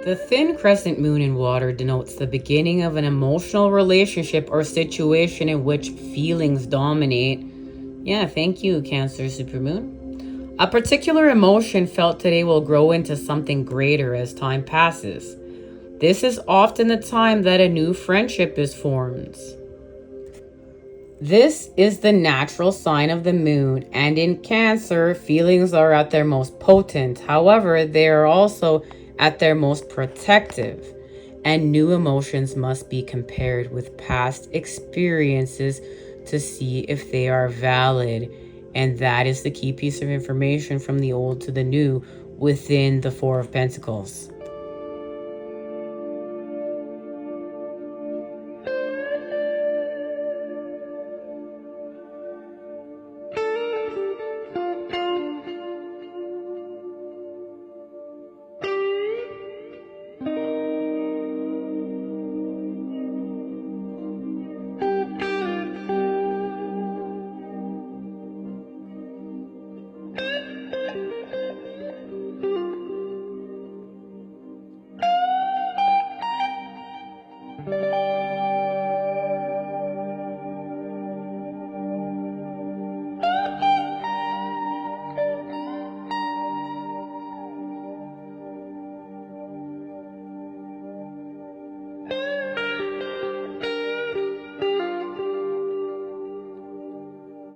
The thin crescent moon in water denotes the beginning of an emotional relationship or situation in which feelings dominate. Yeah, thank you, Cancer supermoon. A particular emotion felt today will grow into something greater as time passes. This is often the time that a new friendship is formed. This is the natural sign of the moon, and in Cancer, feelings are at their most potent. However, they are also at their most protective, and new emotions must be compared with past experiences to see if they are valid. And that is the key piece of information from the old to the new within the Four of Pentacles.